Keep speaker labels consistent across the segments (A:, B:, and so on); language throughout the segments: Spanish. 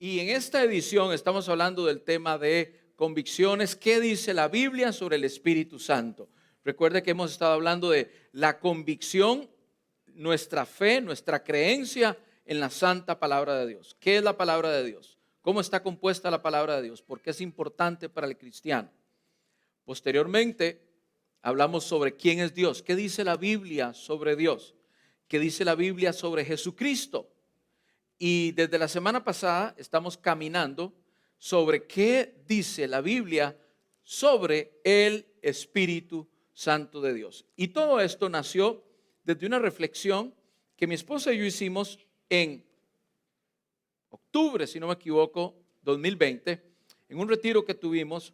A: Y en esta edición estamos hablando del tema de convicciones. ¿Qué dice la Biblia sobre el Espíritu Santo? Recuerde que hemos estado hablando de la convicción, nuestra fe, nuestra creencia en la santa palabra de Dios. ¿Qué es la palabra de Dios? ¿Cómo está compuesta la palabra de Dios? ¿Por qué es importante para el cristiano? Posteriormente hablamos sobre quién es Dios. ¿Qué dice la Biblia sobre Dios? ¿Qué dice la Biblia sobre Jesucristo? Y desde la semana pasada estamos caminando sobre qué dice la Biblia sobre el Espíritu Santo de Dios. Y todo esto nació desde una reflexión que mi esposa y yo hicimos en octubre, si no me equivoco, 2020, en un retiro que tuvimos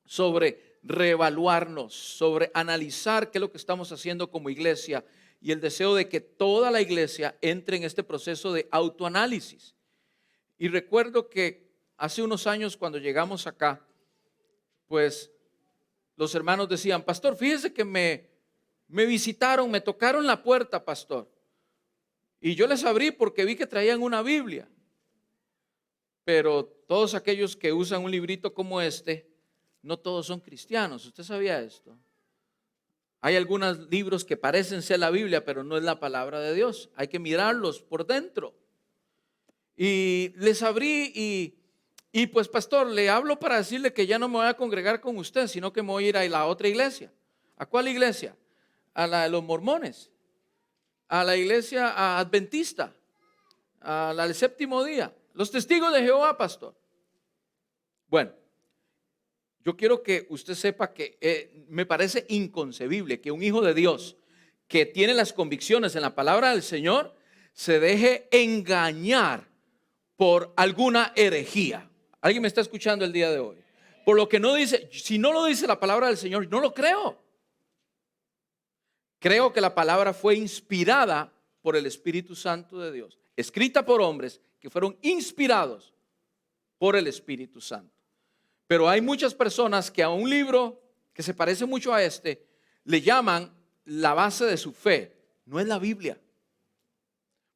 A: sobre reevaluarnos, sobre analizar qué es lo que estamos haciendo como iglesia y el deseo de que toda la iglesia entre en este proceso de autoanálisis. Y recuerdo que hace unos años cuando llegamos acá, pues los hermanos decían: pastor, fíjese que me visitaron, me tocaron la puerta, pastor. Y yo les abrí porque vi que traían una Biblia. Pero todos aquellos que usan un librito como este, no todos son cristianos. ¿Usted sabía esto? Hay algunos libros que parecen ser la Biblia, pero no es la palabra de Dios. Hay que mirarlos por dentro. Y les abrí y pues pastor, le hablo para decirle que ya no me voy a congregar con usted, sino que me voy a ir a la otra iglesia. ¿A cuál iglesia? A la de los mormones, a la iglesia adventista, a la del séptimo día, los testigos de Jehová, pastor. Bueno, yo quiero que usted sepa que me parece inconcebible que un hijo de Dios que tiene las convicciones en la palabra del Señor se deje engañar por alguna herejía. ¿Alguien me está escuchando el día de hoy? Por lo que no dice, si no lo dice la palabra del Señor, no lo creo. Creo que la palabra fue inspirada por el Espíritu Santo de Dios, escrita por hombres que fueron inspirados por el Espíritu Santo. Pero hay muchas personas que a un libro que se parece mucho a este le llaman la base de su fe. No es la Biblia.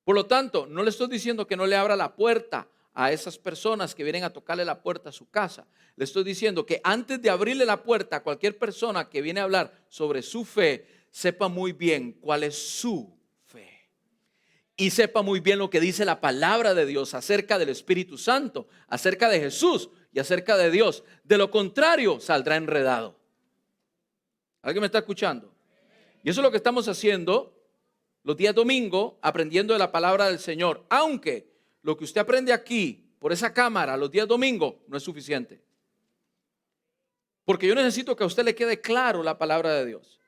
A: Por lo tanto, no le estoy diciendo que no le abra la puerta a esas personas que vienen a tocarle la puerta a su casa. Le estoy diciendo que antes de abrirle la puerta a cualquier persona que viene a hablar sobre su fe, sepa muy bien cuál es su fe. Y sepa muy bien lo que dice la palabra de Dios acerca del Espíritu Santo, acerca de Jesús y acerca de Dios. De lo contrario, saldrá enredado. ¿Alguien me está escuchando? Y eso es lo que estamos haciendo los días domingo, aprendiendo de la palabra del Señor. Aunque lo que usted aprende aquí, por esa cámara, los días domingo, no es suficiente. Porque yo necesito que a usted le quede claro la palabra de Dios.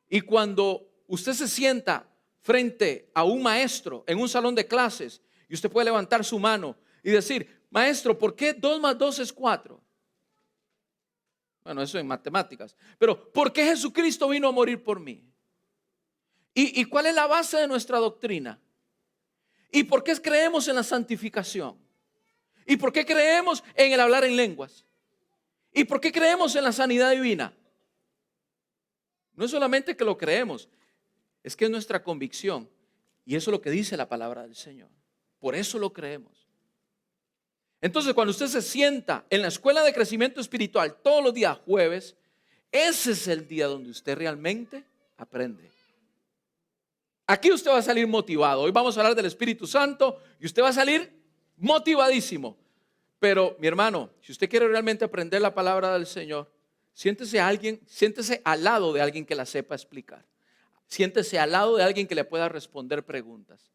A: Y cuando usted se sienta frente a un maestro en un salón de clases y usted puede levantar su mano y decir: maestro, ¿por qué 2 más 2 es 4? Bueno, eso en matemáticas. Pero ¿por qué Jesucristo vino a morir por mí? ¿Y cuál es la base de nuestra doctrina? ¿Y por qué creemos en la santificación? ¿Y por qué creemos en el hablar en lenguas? ¿Y por qué creemos en la sanidad divina? No es solamente que lo creemos, es que es nuestra convicción. Y eso es lo que dice la palabra del Señor. Por eso lo creemos. Entonces, cuando usted se sienta en la escuela de crecimiento espiritual todos los días jueves, ese es el día donde usted realmente aprende. Aquí usted va a salir motivado. Hoy vamos a hablar del Espíritu Santo y usted va a salir motivadísimo. Pero mi hermano, si usted quiere realmente aprender la palabra del Señor, siéntese al lado de alguien que la sepa explicar. Siéntese al lado de alguien que le pueda responder preguntas.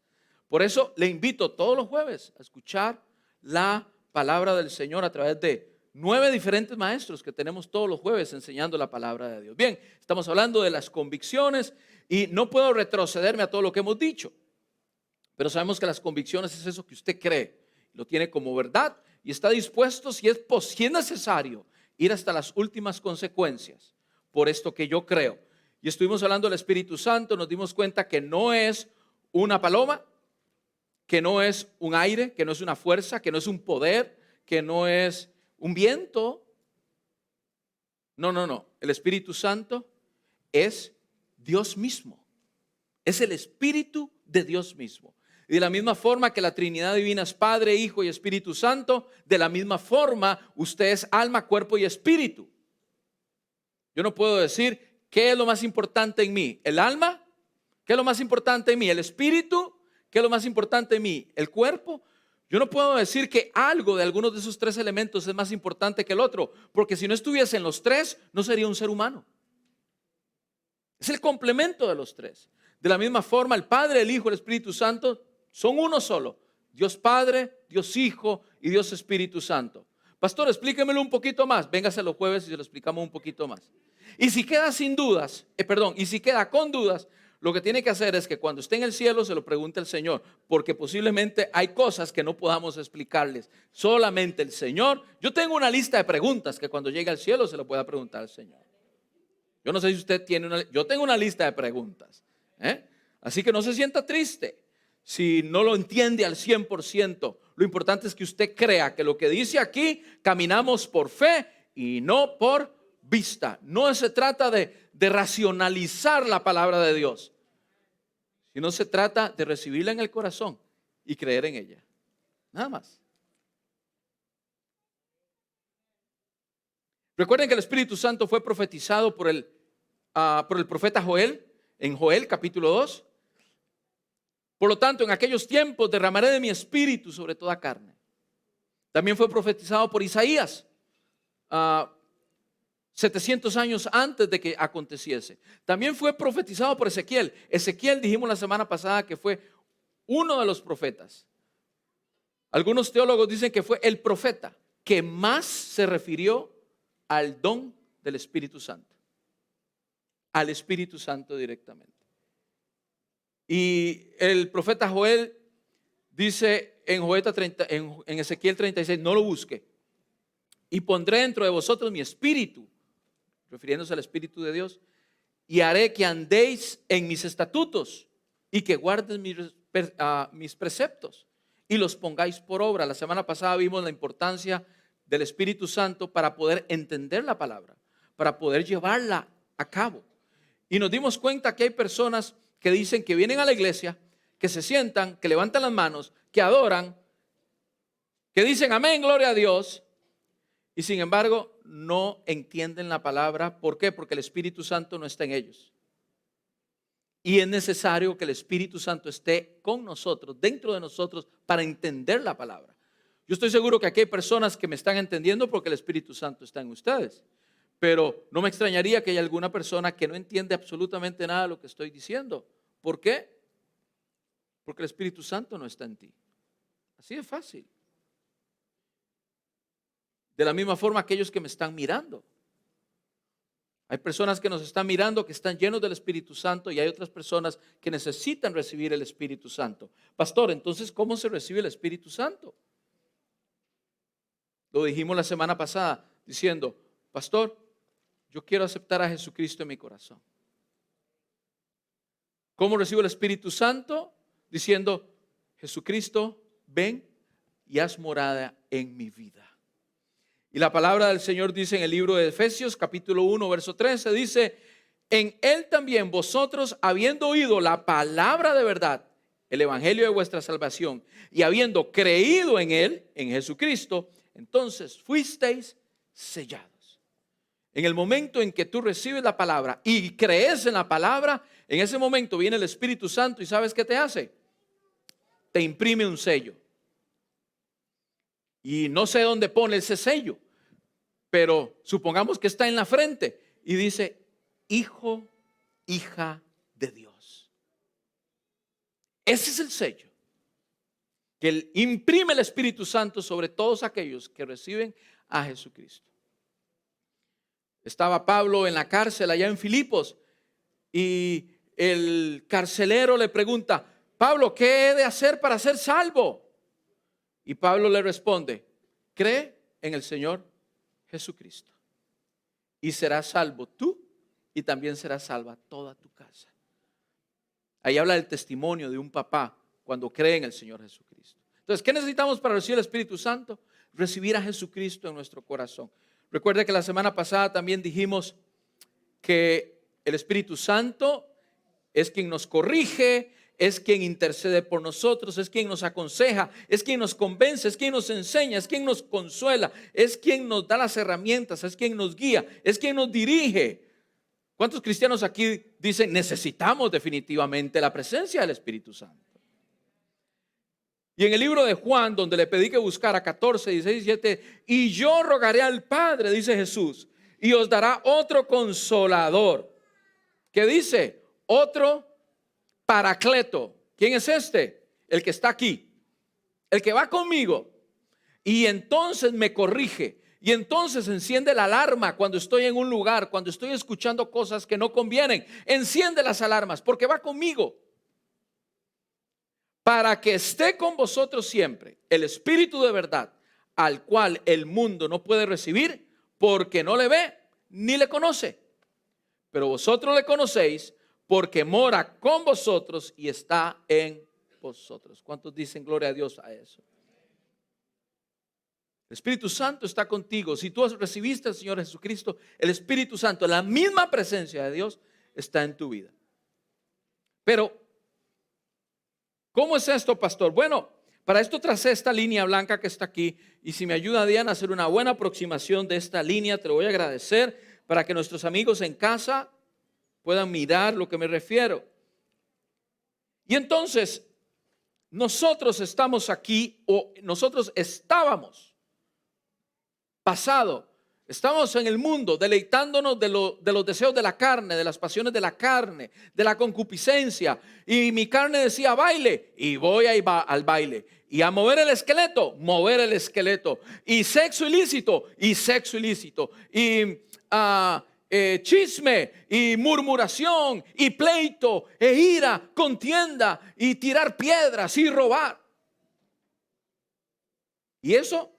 A: Por eso le invito todos los jueves a escuchar la palabra del Señor a través de 9 diferentes maestros que tenemos todos los jueves enseñando la palabra de Dios. Bien, estamos hablando de las convicciones y no puedo retrocederme a todo lo que hemos dicho. Pero sabemos que las convicciones es eso que usted cree, lo tiene como verdad y está dispuesto, si es necesario, ir hasta las últimas consecuencias por esto que yo creo. Y estuvimos hablando del Espíritu Santo, nos dimos cuenta que no es una paloma, que no es un aire, que no es una fuerza, que no es un poder, que no es un viento. No. El Espíritu Santo es Dios mismo. Es el Espíritu de Dios mismo. Y de la misma forma que la Trinidad Divina es Padre, Hijo y Espíritu Santo, de la misma forma usted es alma, cuerpo y espíritu. Yo no puedo decir qué es lo más importante en mí, el alma, qué es lo más importante en mí, el espíritu, qué es lo más importante en mí, el cuerpo. Yo no puedo decir que algo de algunos de esos tres elementos es más importante que el otro, porque si no estuviesen los tres, no sería un ser humano. Es el complemento de los tres. De la misma forma, el Padre, el Hijo, el Espíritu Santo son uno solo. Dios Padre, Dios Hijo y Dios Espíritu Santo. Pastor, explíquemelo un poquito más. Véngase los jueves y se lo explicamos un poquito más. Y si queda sin dudas, y si queda con dudas, lo que tiene que hacer es que cuando esté en el cielo se lo pregunte al Señor, porque posiblemente hay cosas que no podamos explicarles. Solamente el Señor. Yo tengo una lista de preguntas que cuando llegue al cielo se lo pueda preguntar al Señor. Yo no sé si usted tiene yo tengo una lista de preguntas. Así que no se sienta triste si no lo entiende al 100%. Lo importante es que usted crea que lo que dice aquí, caminamos por fe y no por vista. No se trata de racionalizar la palabra de Dios, sino se trata de recibirla en el corazón y creer en ella. Nada más. Recuerden que el Espíritu Santo fue profetizado por el profeta Joel, en Joel capítulo 2. Por lo tanto, en aquellos tiempos derramaré de mi espíritu sobre toda carne. También fue profetizado por Isaías, 700 años antes de que aconteciese. También fue profetizado por Ezequiel. Ezequiel, dijimos la semana pasada que fue uno de los profetas. Algunos teólogos dicen que fue el profeta que más se refirió al don del Espíritu Santo, al Espíritu Santo directamente. Y el profeta Joel dice en Ezequiel 36, no lo busque, y pondré dentro de vosotros mi espíritu, refiriéndose al Espíritu de Dios, y haré que andéis en mis estatutos y que guardes mis preceptos y los pongáis por obra. La semana pasada vimos la importancia del Espíritu Santo para poder entender la palabra, para poder llevarla a cabo. Y nos dimos cuenta que hay personas que dicen que vienen a la iglesia, que se sientan, que levantan las manos, que adoran, que dicen amén, gloria a Dios, y sin embargo no entienden la palabra. ¿Por qué? Porque el Espíritu Santo no está en ellos. Y es necesario que el Espíritu Santo esté con nosotros, dentro de nosotros, para entender la palabra. Yo estoy seguro que aquí hay personas que me están entendiendo porque el Espíritu Santo está en ustedes. Pero no me extrañaría que haya alguna persona que no entiende absolutamente nada de lo que estoy diciendo. ¿Por qué? Porque el Espíritu Santo no está en ti. Así de fácil. De la misma forma, aquellos que me están mirando. Hay personas que nos están mirando que están llenos del Espíritu Santo y hay otras personas que necesitan recibir el Espíritu Santo. Pastor, entonces, ¿cómo se recibe el Espíritu Santo? Lo dijimos la semana pasada diciendo, pastor, yo quiero aceptar a Jesucristo en mi corazón. ¿Cómo recibo el Espíritu Santo? Diciendo, Jesucristo, ven y haz morada en mi vida. Y la palabra del Señor dice en el libro de Efesios, capítulo 1, verso 13, dice, en Él también vosotros, habiendo oído la palabra de verdad, el evangelio de vuestra salvación, y habiendo creído en Él, en Jesucristo, entonces fuisteis sellados. En el momento en que tú recibes la palabra y crees en la palabra, en ese momento viene el Espíritu Santo y ¿sabes qué te hace? Te imprime un sello. Y no sé dónde pone ese sello, pero supongamos que está en la frente y dice, hijo, hija de Dios. Ese es el sello que imprime el Espíritu Santo sobre todos aquellos que reciben a Jesucristo. Estaba Pablo en la cárcel allá en Filipos y el carcelero le pregunta, Pablo, ¿qué he de hacer para ser salvo? Y Pablo le responde, cree en el Señor Jesucristo y serás salvo tú y también será salva toda tu casa. Ahí habla del testimonio de un papá cuando cree en el Señor Jesucristo. Entonces, ¿qué necesitamos para recibir el Espíritu Santo? Recibir a Jesucristo en nuestro corazón. Recuerde que la semana pasada también dijimos que el Espíritu Santo es quien nos corrige, es quien intercede por nosotros, es quien nos aconseja, es quien nos convence, es quien nos enseña, es quien nos consuela, es quien nos da las herramientas, es quien nos guía, es quien nos dirige. ¿Cuántos cristianos aquí dicen necesitamos definitivamente la presencia del Espíritu Santo? Y en el libro de Juan, donde le pedí que buscara 14, 16 y 17, y yo rogaré al Padre, dice Jesús, y os dará otro consolador. ¿Qué dice? Otro Paracleto. ¿Quién es este? El que está aquí, el que va conmigo, y entonces me corrige, y entonces enciende la alarma cuando estoy en un lugar, cuando estoy escuchando cosas que no convienen. Enciende las alarmas porque va conmigo, para que esté con vosotros siempre el Espíritu de verdad, al cual el mundo no puede recibir porque no le ve ni le conoce, pero vosotros le conocéis porque mora con vosotros y está en vosotros. ¿Cuántos dicen gloria a Dios a eso? El Espíritu Santo está contigo. Si tú recibiste al Señor Jesucristo, el Espíritu Santo, la misma presencia de Dios, está en tu vida. Pero ¿cómo es esto, pastor? Bueno, para esto tracé esta línea blanca que está aquí, y si me ayuda Diana a hacer una buena aproximación de esta línea, te lo voy a agradecer, para que nuestros amigos en casa puedan mirar lo que me refiero. Y entonces, nosotros estamos aquí, o nosotros estábamos pasado, estamos en el mundo deleitándonos de los deseos de la carne, de las pasiones de la carne, de la concupiscencia. Y mi carne decía baile, y voy al baile. Y a mover el esqueleto. Y sexo ilícito, y chisme, y murmuración, y pleito, e ira, contienda, y tirar piedras, y robar. Y eso,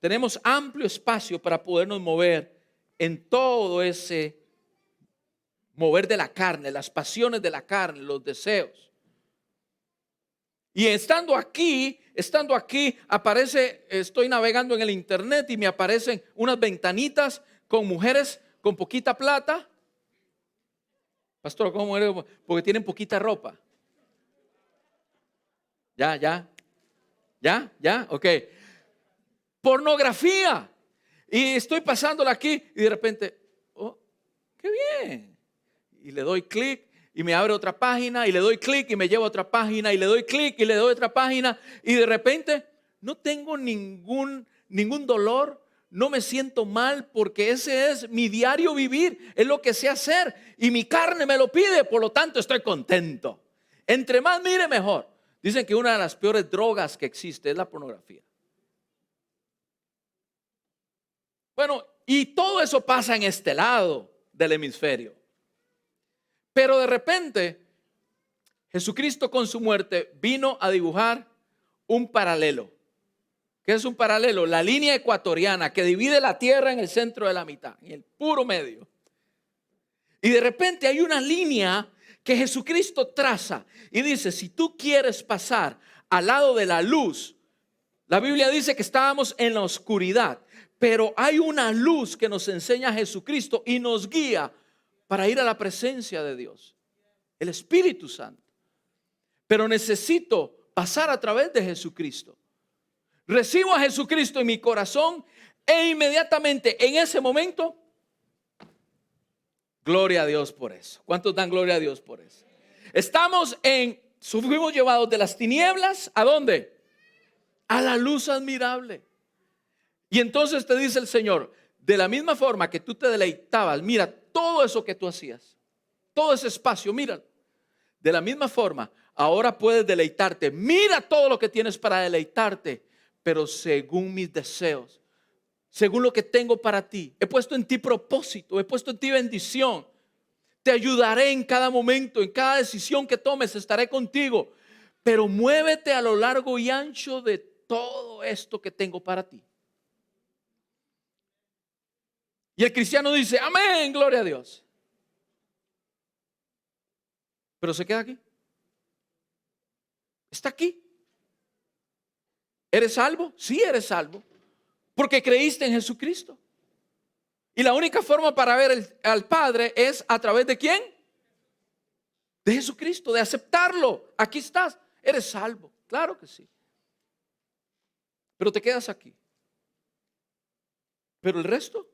A: tenemos amplio espacio para podernos mover en todo ese mover de la carne, las pasiones de la carne, los deseos. Y estando aquí aparece, estoy navegando en el internet y me aparecen unas ventanitas con mujeres con poquita plata. Pastor, ¿cómo eres? Porque tienen poquita ropa. Ya, ok. Pornografía. Y estoy pasándola aquí y de repente, oh, qué bien. Y le doy clic y me abre otra página, y le doy clic y me lleva a otra página, y le doy clic y le doy otra página, y de repente no tengo ningún dolor, no me siento mal, porque ese es mi diario vivir, es lo que sé hacer y mi carne me lo pide, por lo tanto estoy contento. Entre más mire, mejor. Dicen que una de las peores drogas que existe es la pornografía. Bueno, y todo eso pasa en este lado del hemisferio. Pero de repente, Jesucristo con su muerte vino a dibujar un paralelo. ¿Qué es un paralelo? La línea ecuatoriana que divide la tierra en el centro de la mitad, en el puro medio. Y de repente hay una línea que Jesucristo traza y dice, si tú quieres pasar al lado de la luz, la Biblia dice que estábamos en la oscuridad, pero hay una luz que nos enseña a Jesucristo y nos guía para ir a la presencia de Dios, el Espíritu Santo. Pero necesito pasar a través de Jesucristo. Recibo a Jesucristo en mi corazón e inmediatamente en ese momento, gloria a Dios por eso. ¿Cuántos dan gloria a Dios por eso? Fuimos llevados de las tinieblas, ¿a dónde? A la luz admirable. Y entonces te dice el Señor, de la misma forma que tú te deleitabas, mira todo eso que tú hacías, todo ese espacio, mira. De la misma forma, ahora puedes deleitarte. Mira todo lo que tienes para deleitarte, pero según mis deseos, según lo que tengo para ti. He puesto en ti propósito, he puesto en ti bendición. Te ayudaré en cada momento, en cada decisión que tomes, estaré contigo. Pero muévete a lo largo y ancho de todo esto que tengo para ti. Y el cristiano dice, amén, gloria a Dios. Pero se queda aquí. Está aquí. ¿Eres salvo? Sí, eres salvo. Porque creíste en Jesucristo. Y la única forma para ver al Padre es a través de ¿quién? de Jesucristo, de aceptarlo. Aquí estás, eres salvo, claro que sí. Pero te quedas aquí. Pero el resto.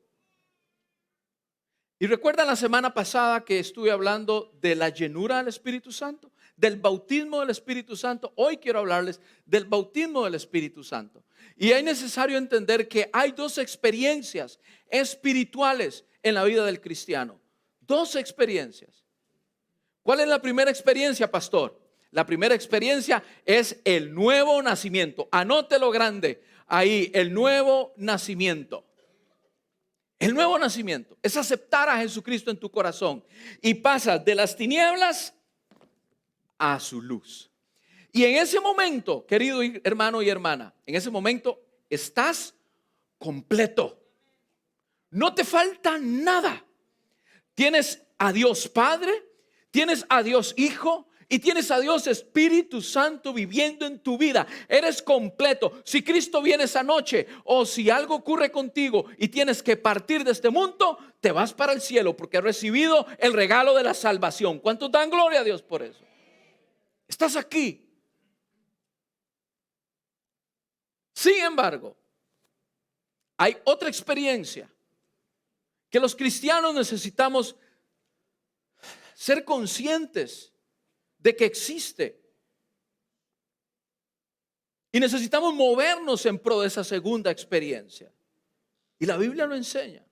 A: Y recuerdan la semana pasada que estuve hablando de la llenura del Espíritu Santo, del bautismo del Espíritu Santo. Hoy quiero hablarles del bautismo del Espíritu Santo. Y es necesario entender que hay dos experiencias espirituales en la vida del cristiano. Dos experiencias. ¿Cuál es la primera experiencia, pastor? La primera experiencia es el nuevo nacimiento. Anótelo grande ahí, el nuevo nacimiento. El nuevo nacimiento es aceptar a Jesucristo en tu corazón y pasas de las tinieblas a su luz. Y en ese momento, querido hermano y hermana, en ese momento estás completo. No te falta nada. Tienes a Dios Padre, tienes a Dios Hijo y tienes a Dios Espíritu Santo viviendo en tu vida. Eres completo. Si Cristo viene esa noche o si algo ocurre contigo y tienes que partir de este mundo, te vas para el cielo porque has recibido el regalo de la salvación. ¿Cuántos dan gloria a Dios por eso? Estás aquí. Sin embargo, hay otra experiencia que los cristianos necesitamos ser conscientes de que existe. Y necesitamos movernos en pro de esa segunda experiencia. Y la Biblia lo enseña.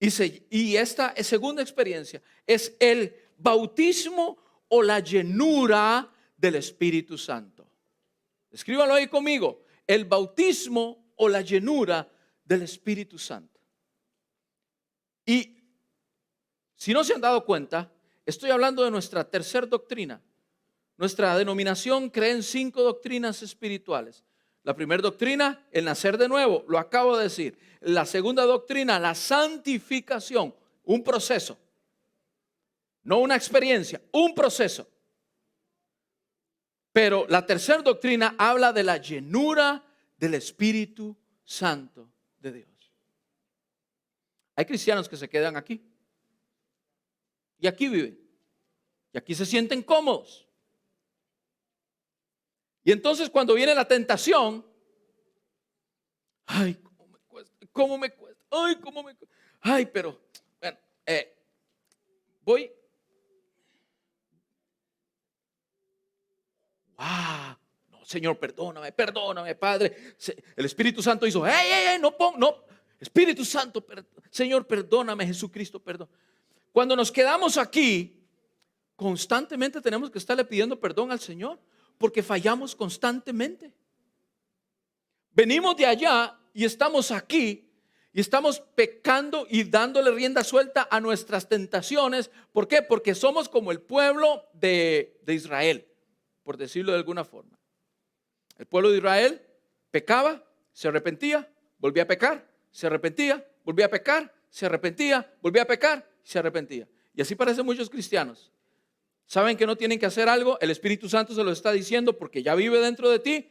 A: Y esta segunda experiencia es el bautismo o la llenura del Espíritu Santo. Escríbanlo ahí conmigo. El bautismo o la llenura del Espíritu Santo. Y si no se han dado cuenta, estoy hablando de nuestra tercera doctrina. Nuestra denominación cree en 5 doctrinas espirituales. La primera doctrina, el nacer de nuevo, lo acabo de decir. La segunda doctrina, la santificación, un proceso. No una experiencia, un proceso. Pero la tercera doctrina habla de la llenura del Espíritu Santo de Dios. Hay cristianos que se quedan aquí. Y aquí viven. Y aquí se sienten cómodos. Y entonces cuando viene la tentación, ay, cómo me cuesta, ay, cómo me cuesta, ay, pero, bueno, voy, no, Señor, perdóname, Padre. El Espíritu Santo hizo, no, Espíritu Santo, Señor, perdóname, Jesucristo, perdón. Cuando nos quedamos aquí, constantemente tenemos que estarle pidiendo perdón al Señor. Porque fallamos constantemente. Venimos de allá y estamos aquí y estamos pecando y dándole rienda suelta a nuestras tentaciones. ¿Por qué? Porque somos como el pueblo de Israel, por decirlo de alguna forma. El pueblo de Israel pecaba, se arrepentía, volvía a pecar, se arrepentía, volvía a pecar, se arrepentía, volvía a pecar, se arrepentía. Y así parecen muchos cristianos. Saben que no tienen que hacer algo, el Espíritu Santo se lo está diciendo porque ya vive dentro de ti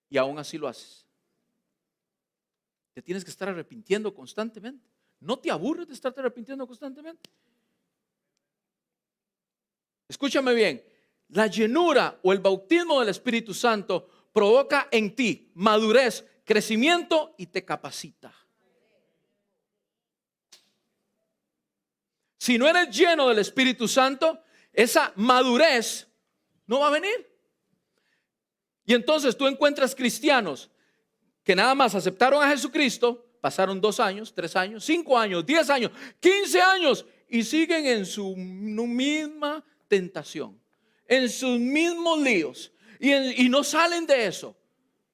A: y aún así lo haces. Te tienes que estar arrepintiendo constantemente. No te aburres de estarte arrepintiendo constantemente. Escúchame bien, la llenura o el bautismo del Espíritu Santo provoca en ti madurez, crecimiento y te capacita. Si no eres lleno del Espíritu Santo, esa madurez no va a venir. Y entonces tú encuentras cristianos que nada más aceptaron a Jesucristo, pasaron 2 años, 3 años, 5 años, 10 años, 15 años y siguen en su misma tentación, en sus mismos líos y no salen de eso.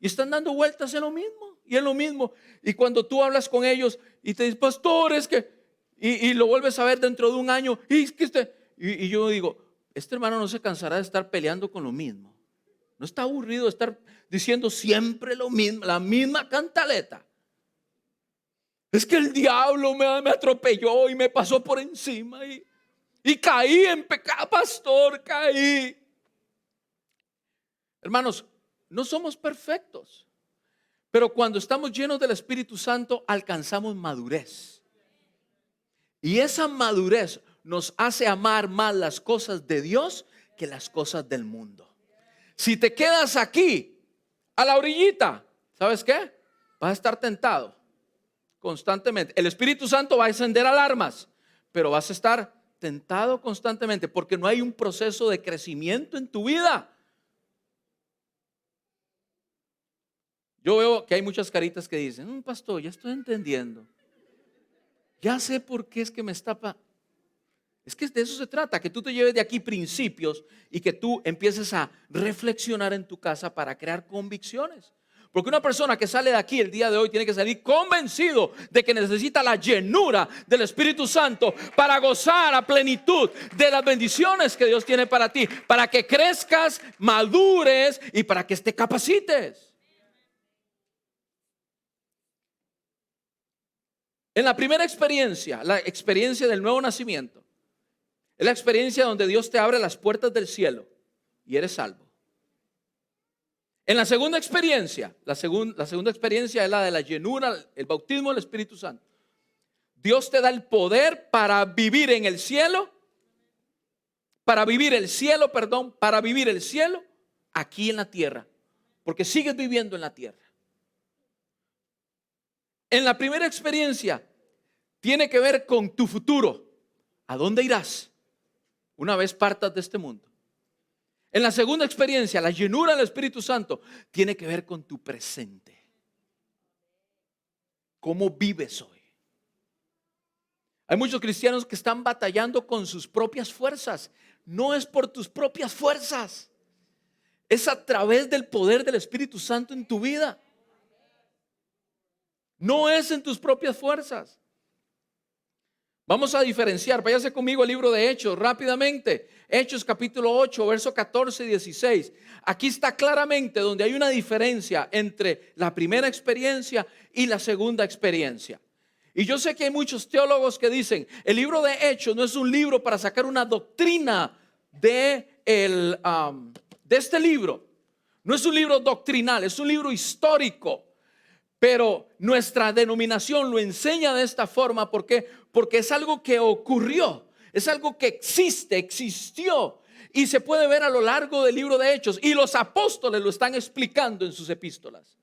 A: Y están dando vueltas en lo mismo y en lo mismo. Y cuando tú hablas con ellos y te dicen, pastor, es que... Y lo vuelves a ver dentro de 1 año. Y yo digo, este hermano no se cansará de estar peleando con lo mismo. No está aburrido de estar diciendo siempre lo mismo, la misma cantaleta. Es que el diablo me atropelló y me pasó por encima. Y caí en pecado, pastor, caí. Hermanos, no somos perfectos. Pero cuando estamos llenos del Espíritu Santo, alcanzamos madurez. Y esa madurez nos hace amar más las cosas de Dios que las cosas del mundo. Si te quedas aquí, a la orillita, ¿sabes qué? Vas a estar tentado constantemente. El Espíritu Santo va a encender alarmas, pero vas a estar tentado constantemente porque no hay un proceso de crecimiento en tu vida. Yo veo que hay muchas caritas que dicen, pastor, ya estoy entendiendo. Ya sé por qué es que me está Es que de eso se trata, que tú te lleves de aquí principios y que tú empieces a reflexionar en tu casa para crear convicciones. Porque una persona que sale de aquí el día de hoy tiene que salir convencido de que necesita la llenura del Espíritu Santo para gozar a plenitud de las bendiciones que Dios tiene para ti, para que crezcas, madures y para que te capacites. En la primera experiencia, la experiencia del nuevo nacimiento, es la experiencia donde Dios te abre las puertas del cielo y eres salvo. En la segunda experiencia, la segunda experiencia es la de la llenura, el bautismo del Espíritu Santo. Dios te da el poder para vivir en el cielo, para vivir el cielo aquí en la tierra, porque sigues viviendo en la tierra. En la primera experiencia tiene que ver con tu futuro. ¿A dónde irás una vez partas de este mundo? En la segunda experiencia, la llenura del Espíritu Santo tiene que ver con tu presente. ¿Cómo vives hoy? Hay muchos cristianos que están batallando con sus propias fuerzas. No es por tus propias fuerzas. Es a través del poder del Espíritu Santo en tu vida. No es en tus propias fuerzas. Vamos a diferenciar, váyase conmigo al libro de Hechos rápidamente. Hechos capítulo 8, verso 14 y 16. Aquí está claramente donde hay una diferencia entre la primera experiencia y la segunda experiencia. Y yo sé que hay muchos teólogos que dicen, el libro de Hechos no es un libro para sacar una doctrina de este libro. No es un libro doctrinal, es un libro histórico. Pero nuestra denominación lo enseña de esta forma. ¿Por qué? Porque es algo que ocurrió, es algo que existió y se puede ver a lo largo del libro de Hechos. Y los apóstoles lo están explicando en sus epístolas.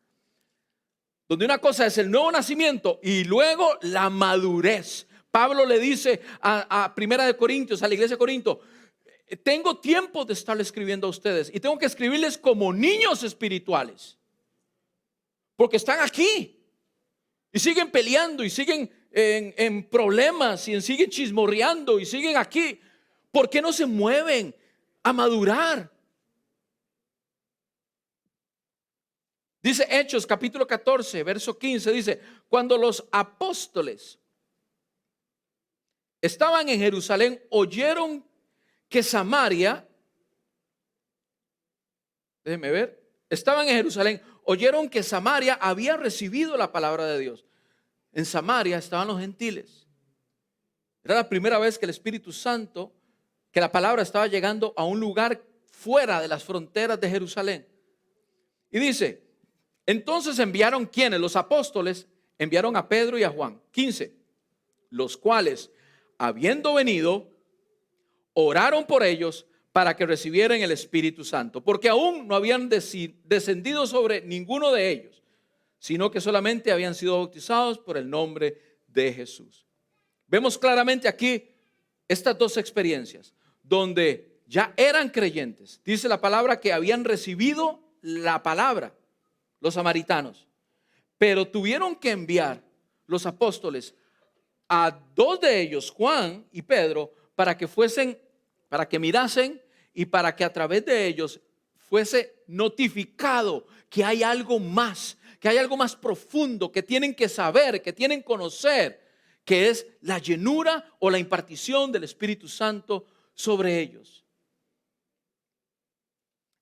A: Donde una cosa es el nuevo nacimiento y luego la madurez. Pablo le dice a Primera de Corintios, a la iglesia de Corinto, tengo tiempo de estar escribiendo a ustedes y tengo que escribirles como niños espirituales. Porque están aquí y siguen peleando y siguen en problemas y siguen chismorreando y siguen aquí. ¿Por qué no se mueven a madurar? Dice Hechos capítulo 14, verso 15, dice, cuando los apóstoles estaban en Jerusalén, oyeron que Samaria, déjenme ver, estaban en Jerusalén, oyeron que Samaria había recibido la palabra de Dios. En Samaria estaban los gentiles. Era la primera vez que el Espíritu Santo, que la palabra estaba llegando a un lugar fuera de las fronteras de Jerusalén. Y dice, entonces enviaron ¿quiénes? Los apóstoles enviaron a Pedro y a Juan, 15, los cuales, habiendo venido, oraron por ellos para que recibieran el Espíritu Santo, porque aún no habían descendido sobre ninguno de ellos, sino que solamente habían sido bautizados por el nombre de Jesús. Vemos claramente aquí estas dos experiencias, donde ya eran creyentes. Dice la palabra que habían recibido la palabra, los samaritanos, pero tuvieron que enviar los apóstoles a dos de ellos, Juan y Pedro, para que mirasen y para que a través de ellos fuese notificado que hay algo más, que hay algo más profundo, que tienen que saber, que tienen que conocer, que es la llenura o la impartición del Espíritu Santo sobre ellos.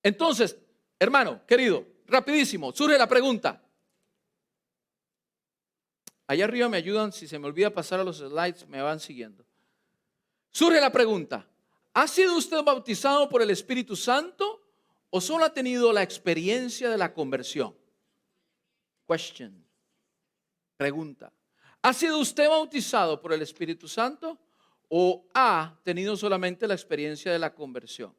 A: Entonces, hermano, querido, rapidísimo, surge la pregunta. Allá arriba me ayudan, si se me olvida pasar a los slides, me van siguiendo. Surge la pregunta, ¿ha sido usted bautizado por el Espíritu Santo o solo ha tenido la experiencia de la conversión? Question. Pregunta. ¿Ha sido usted bautizado por el Espíritu Santo o ha tenido solamente la experiencia de la conversión?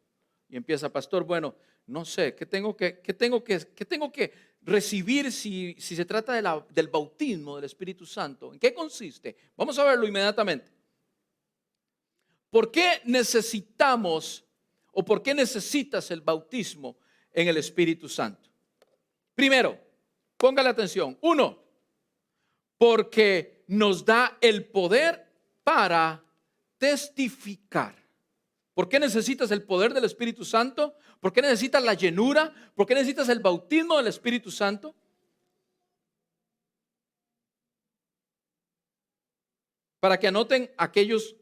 A: Y empieza, pastor, bueno, no sé, ¿qué tengo que recibir si se trata del bautismo del Espíritu Santo? ¿En qué consiste? Vamos a verlo inmediatamente. ¿Por qué necesitamos o por qué necesitas el bautismo en el Espíritu Santo? Primero, póngale atención. 1, porque nos da el poder para testificar. ¿Por qué necesitas el poder del Espíritu Santo? ¿Por qué necesitas la llenura? ¿Por qué necesitas el bautismo del Espíritu Santo? Para que anoten aquellos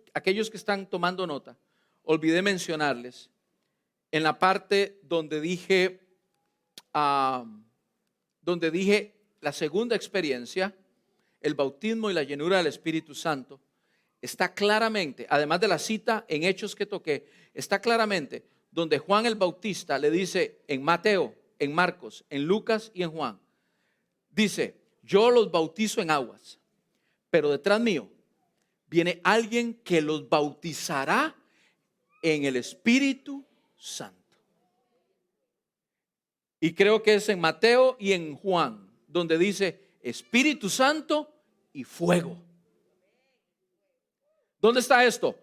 A: que están tomando nota, olvidé mencionarles en la parte donde dije la segunda experiencia, el bautismo y la llenura del Espíritu Santo. Está claramente, además de la cita en Hechos que toqué, está claramente donde Juan el Bautista le dice en Mateo, en Marcos, en Lucas y en Juan, dice, yo los bautizo en aguas, pero detrás mío viene alguien que los bautizará en el Espíritu Santo. Y creo que es en Mateo y en Juan, donde dice Espíritu Santo y fuego. ¿Dónde está esto?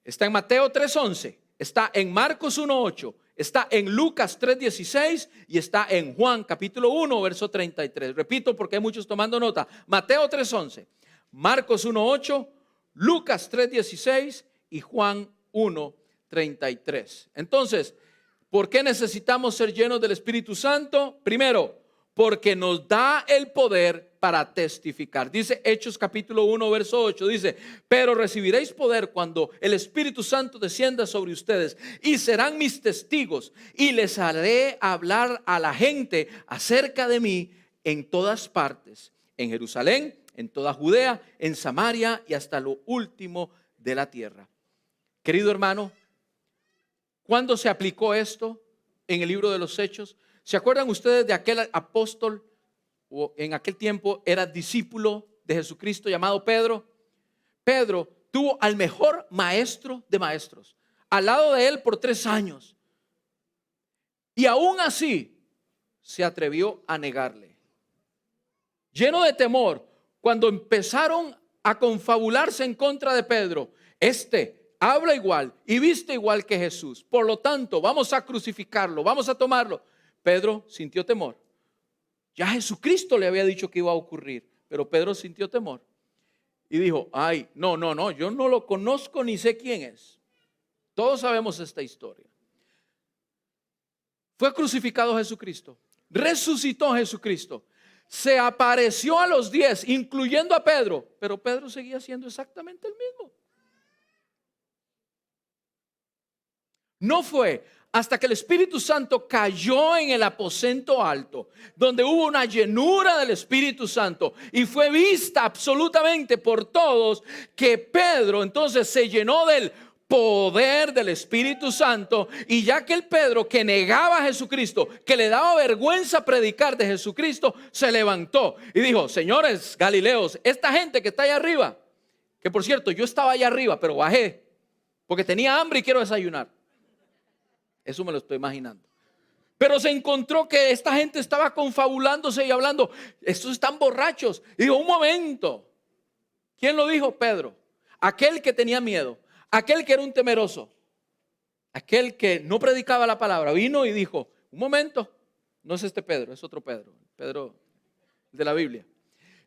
A: Está en Mateo 3:11, está en Marcos 1:8, está en Lucas 3:16 y está en Juan capítulo 1, verso 33. Repito porque hay muchos tomando nota. Mateo 3:11, Marcos 1:8, Lucas 3:16 y Juan 1:33. Entonces, ¿por qué necesitamos ser llenos del Espíritu Santo? Primero, porque nos da el poder para testificar. Dice Hechos capítulo 1 verso 8, dice, pero recibiréis poder cuando el Espíritu Santo descienda sobre ustedes y serán mis testigos y les haré hablar a la gente acerca de mí en todas partes, en Jerusalén, en toda Judea, en Samaria y hasta lo último de la tierra. Querido hermano, ¿cuándo se aplicó esto en el libro de los Hechos? ¿Se acuerdan ustedes de aquel apóstol o en aquel tiempo era discípulo de Jesucristo llamado Pedro? Pedro tuvo al mejor maestro de maestros al lado de él por 3 años y aún así se atrevió a negarle. Lleno de temor, cuando empezaron a confabularse en contra de Pedro, habla igual y viste igual que Jesús, por lo tanto vamos a crucificarlo, vamos a tomarlo. Pedro sintió temor. Ya Jesucristo le había dicho que iba a ocurrir, pero Pedro sintió temor y dijo, ay, no, yo no lo conozco ni sé quién es. Todos sabemos esta historia. Fue crucificado Jesucristo, resucitó Jesucristo, se apareció a los 10, incluyendo a Pedro, pero Pedro seguía siendo exactamente el mismo. No fue hasta que el Espíritu Santo cayó en el aposento alto, donde hubo una llenura del Espíritu Santo y fue vista absolutamente por todos, que Pedro entonces se llenó del poder del Espíritu Santo. Y ya que el Pedro, que negaba a Jesucristo, que le daba vergüenza predicar de Jesucristo, se levantó y dijo, señores Galileos, esta gente que está allá arriba, que por cierto yo estaba allá arriba pero bajé porque tenía hambre y quiero desayunar. Eso me lo estoy imaginando. Pero se encontró que esta gente estaba confabulándose y hablando, estos están borrachos. Y dijo, un momento. ¿Quién lo dijo? Pedro. Aquel que tenía miedo, aquel que era un temeroso, aquel que no predicaba la palabra, vino y dijo, un momento, no es este Pedro, es otro Pedro, Pedro de la Biblia.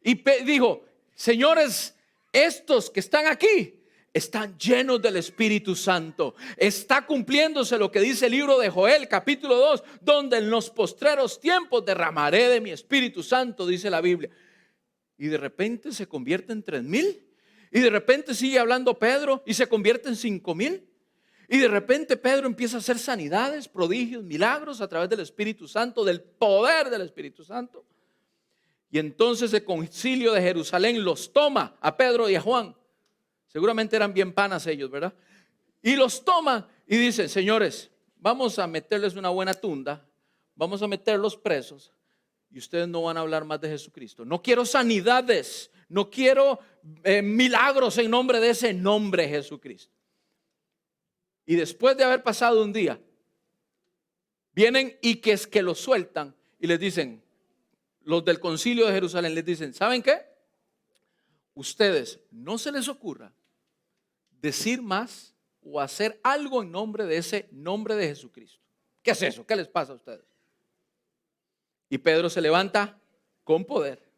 A: Y dijo, señores, estos que están aquí están llenos del Espíritu Santo. Está cumpliéndose lo que dice el libro de Joel capítulo 2, donde en los postreros tiempos derramaré de mi Espíritu Santo, dice la Biblia. Y de repente se convierte en 3,000. Y de repente sigue hablando Pedro y se convierte en 5,000. Y de repente Pedro empieza a hacer sanidades, prodigios, milagros a través del Espíritu Santo, del poder del Espíritu Santo. Y entonces el concilio de Jerusalén los toma a Pedro y a Juan. Seguramente eran bien panas ellos, ¿verdad? Y los toma y dice, señores, vamos a meterles una buena tunda, vamos a meterlos presos y ustedes no van a hablar más de Jesucristo. No quiero sanidades, no quiero milagros en nombre de ese nombre Jesucristo. Y después de haber pasado un día, vienen y que es que lo sueltan y les dicen, los del concilio de Jerusalén les dicen, ¿saben qué? Ustedes no se les ocurra decir más o hacer algo en nombre de ese nombre de Jesucristo. ¿Qué es eso? ¿Qué les pasa a ustedes? Y Pedro se levanta con poder.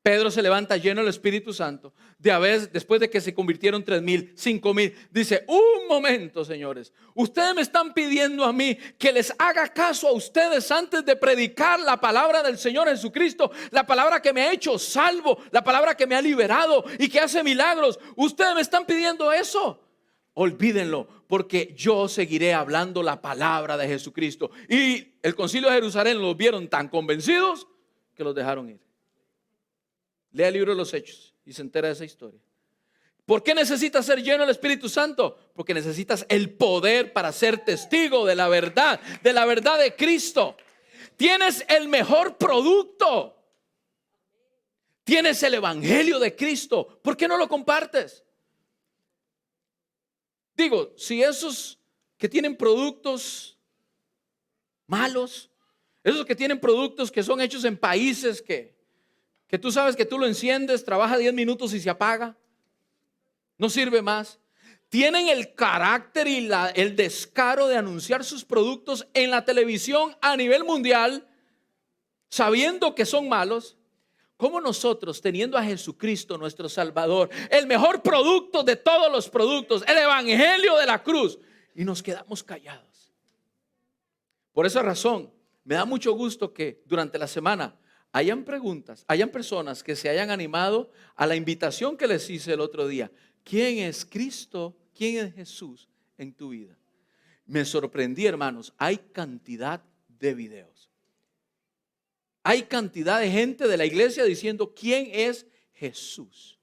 A: Pedro se levanta lleno del Espíritu Santo. Después de que se convirtieron 3,000, 5,000, dice, un momento, señores, ustedes me están pidiendo a mí que les haga caso a ustedes antes de predicar la palabra del Señor Jesucristo, la palabra que me ha hecho salvo, la palabra que me ha liberado y que hace milagros. Ustedes me están pidiendo eso. Olvídenlo, porque yo seguiré hablando la palabra de Jesucristo. Y el concilio de Jerusalén los vieron tan convencidos que los dejaron ir. Lea el libro de los Hechos y se entera de esa historia. ¿Por qué necesitas ser lleno del Espíritu Santo? Porque necesitas el poder para ser testigo de la verdad de Cristo. Tienes el mejor producto. Tienes el Evangelio de Cristo. ¿Por qué no lo compartes? Digo, si esos que tienen productos malos, esos que tienen productos que son hechos en países que tú sabes que tú lo enciendes, trabaja 10 minutos y se apaga, no sirve más, tienen el carácter y el descaro de anunciar sus productos en la televisión a nivel mundial, sabiendo que son malos. ¿Cómo nosotros, teniendo a Jesucristo nuestro Salvador, el mejor producto de todos los productos, el Evangelio de la cruz, y nos quedamos callados? Por esa razón, me da mucho gusto que durante la semana hayan preguntas, hayan personas que se hayan animado a la invitación que les hice el otro día. ¿Quién es Cristo? ¿Quién es Jesús en tu vida? Me sorprendí, hermanos, hay cantidad de videos. Hay cantidad de gente de la iglesia diciendo quién es Jesús.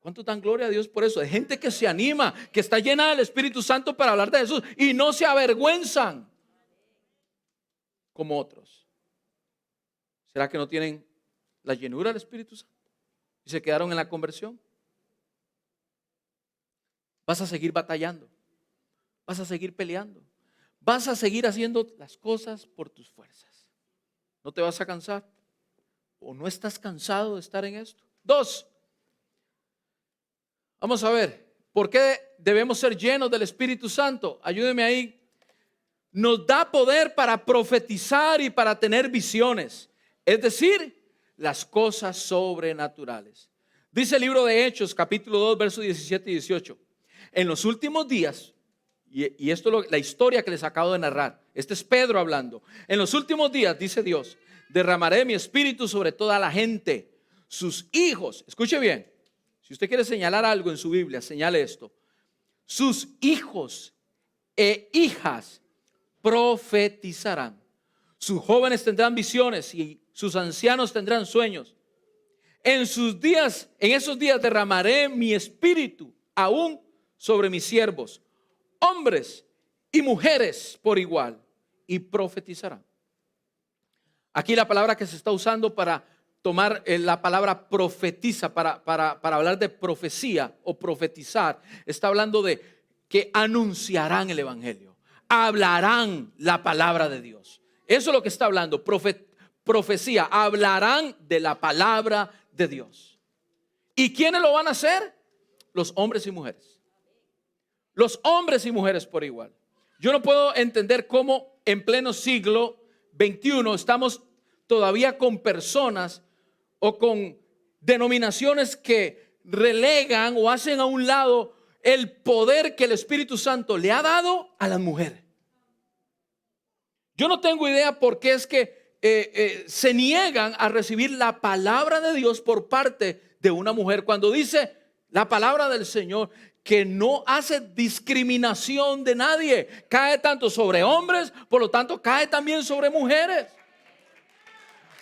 A: ¿Cuánto dan gloria a Dios por eso? Hay gente que se anima, que está llena del Espíritu Santo para hablar de Jesús y no se avergüenzan como otros. ¿Será que no tienen la llenura del Espíritu Santo y se quedaron en la conversión? Vas a seguir batallando, vas a seguir peleando, vas a seguir haciendo las cosas por tus fuerzas. ¿No te vas a cansar? ¿O no estás cansado de estar en esto? 2, vamos a ver, ¿por qué debemos ser llenos del Espíritu Santo? Ayúdeme ahí. Nos da poder para profetizar y para tener visiones, es decir, las cosas sobrenaturales. Dice el libro de Hechos, capítulo 2, versos 17 y 18. En los últimos días, y esto es la historia que les acabo de narrar, este es Pedro hablando. En los últimos días, dice Dios, derramaré mi espíritu sobre toda la gente. Sus hijos, escuche bien, si usted quiere señalar algo en su Biblia, señale esto. Sus hijos e hijas profetizarán. Sus jóvenes tendrán visiones y sus ancianos tendrán sueños. En esos días derramaré mi espíritu aún sobre mis siervos, hombres y mujeres por igual, y profetizarán. Aquí la palabra que se está usando para tomar la palabra profetiza, para hablar de profecía o profetizar, está hablando de que anunciarán el Evangelio, hablarán la palabra de Dios. Eso es lo que está hablando, profecía, hablarán de la palabra de Dios. ¿Y quiénes lo van a hacer? Los hombres y mujeres. Los hombres y mujeres por igual. Yo no puedo entender cómo en pleno siglo XXI estamos todavía con personas o con denominaciones que relegan o hacen a un lado el poder que el Espíritu Santo le ha dado a las mujeres. Yo no tengo idea por qué es que se niegan a recibir la palabra de Dios por parte de una mujer, cuando dice la palabra del Señor que no hace discriminación de nadie, cae tanto sobre hombres, por lo tanto cae también sobre mujeres.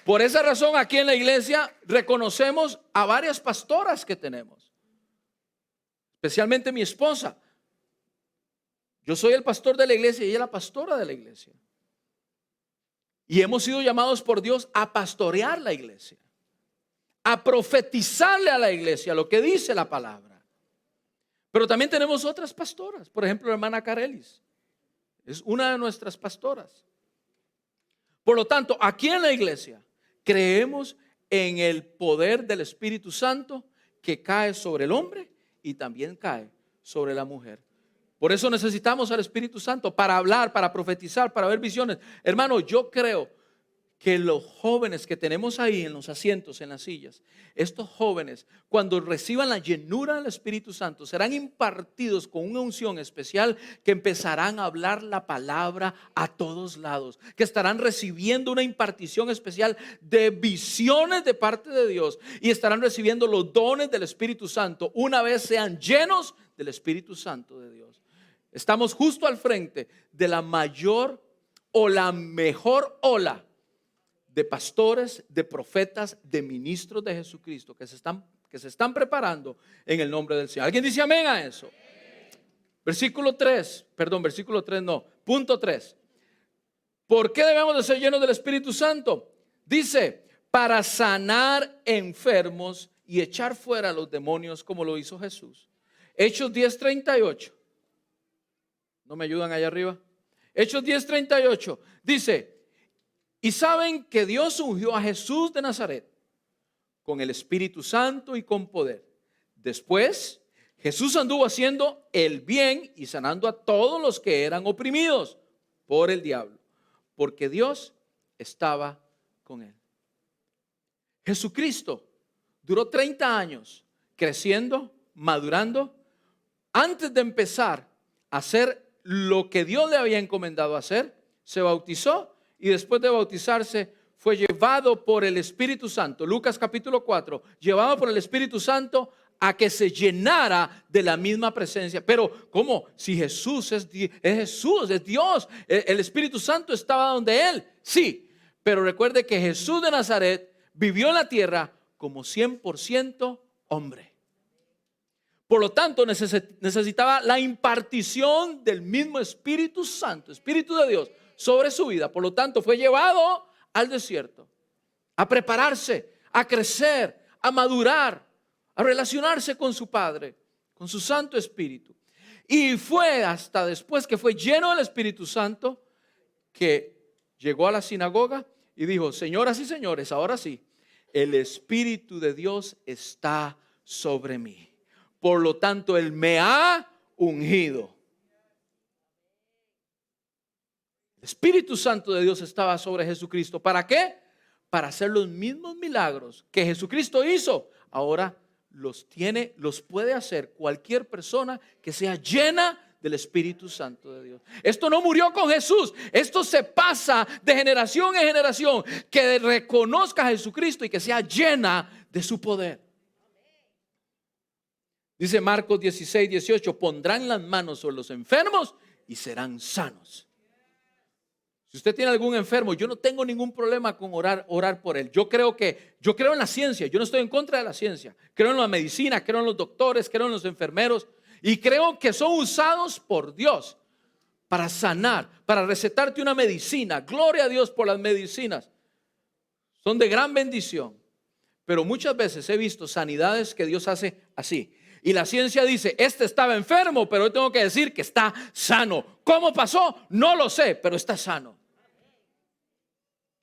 A: Por esa razón aquí en la iglesia reconocemos a varias pastoras que tenemos, especialmente mi esposa. Yo soy el pastor de la iglesia y ella es la pastora de la iglesia. Y hemos sido llamados por Dios a pastorear la iglesia, a profetizarle a la iglesia lo que dice la palabra. Pero también tenemos otras pastoras. Por ejemplo, la hermana Carelis es una de nuestras pastoras. Por lo tanto, aquí en la iglesia creemos en el poder del Espíritu Santo que cae sobre el hombre y también cae sobre la mujer. Por eso necesitamos al Espíritu Santo para hablar, para profetizar, para ver visiones. Hermano, yo creo que los jóvenes que tenemos ahí en los asientos, en las sillas, estos jóvenes, cuando reciban la llenura del Espíritu Santo, serán impartidos con una unción especial que empezarán a hablar la palabra a todos lados, que estarán recibiendo una impartición especial de visiones de parte de Dios y estarán recibiendo los dones del Espíritu Santo una vez sean llenos del Espíritu Santo de Dios. Estamos justo al frente de la mayor o la mejor ola de pastores, de profetas, de ministros de Jesucristo que se están preparando en el nombre del Señor. ¿Alguien dice amén a eso? Versículo 3 no, punto 3. ¿Por qué debemos de ser llenos del Espíritu Santo? Dice, para sanar enfermos y echar fuera a los demonios como lo hizo Jesús. Hechos 10:38. ¿No me ayudan allá arriba? Hechos 10:38 dice, y saben que Dios ungió a Jesús de Nazaret con el Espíritu Santo y con poder. Después, Jesús anduvo haciendo el bien y sanando a todos los que eran oprimidos por el diablo, porque Dios estaba con él. Jesucristo duró 30 años creciendo, madurando, antes de empezar a hacer lo que Dios le había encomendado hacer. Se bautizó y después de bautizarse fue llevado por el Espíritu Santo. Lucas capítulo 4, llevado por el Espíritu Santo a que se llenara de la misma presencia. Pero ¿cómo? Si Jesús es Jesús, es Dios, el Espíritu Santo estaba donde Él. Sí, pero recuerde que Jesús de Nazaret vivió en la tierra como 100% hombre. Por lo tanto, necesitaba la impartición del mismo Espíritu Santo, Espíritu de Dios, sobre su vida. Por lo tanto, fue llevado al desierto a prepararse, a crecer, a madurar, a relacionarse con su Padre, con su Santo Espíritu. Y fue hasta después que fue lleno del Espíritu Santo que llegó a la sinagoga y dijo, señoras y señores, ahora sí, el Espíritu de Dios está sobre mí. Por lo tanto, Él me ha ungido. El Espíritu Santo de Dios estaba sobre Jesucristo. ¿Para qué? Para hacer los mismos milagros que Jesucristo hizo. Ahora los puede hacer cualquier persona que sea llena del Espíritu Santo de Dios. Esto no murió con Jesús. Esto se pasa de generación en generación. Que reconozca a Jesucristo y que sea llena de su poder. Dice Marcos 16:18, pondrán las manos sobre los enfermos y serán sanos. Si usted tiene algún enfermo, yo no tengo ningún problema con orar por él. Yo creo en la ciencia, yo no estoy en contra de la ciencia. Creo en la medicina, creo en los doctores, creo en los enfermeros y creo que son usados por Dios para sanar, para recetarte una medicina. Gloria a Dios por las medicinas. Son de gran bendición. Pero muchas veces he visto sanidades que Dios hace así. Y la ciencia dice, este estaba enfermo, pero yo tengo que decir que está sano. ¿Cómo pasó? No lo sé, pero está sano.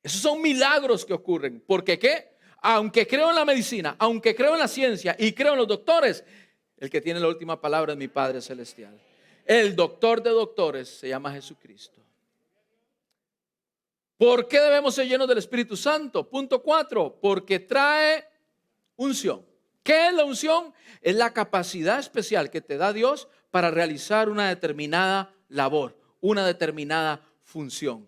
A: Esos son milagros que ocurren. ¿Porque qué? Aunque creo en la medicina, aunque creo en la ciencia y creo en los doctores, el que tiene la última palabra es mi Padre Celestial. El doctor de doctores se llama Jesucristo. ¿Por qué debemos ser llenos del Espíritu Santo? Punto 4, porque trae unción. ¿Qué es la unción? Es la capacidad especial que te da Dios para realizar una determinada labor, una determinada función.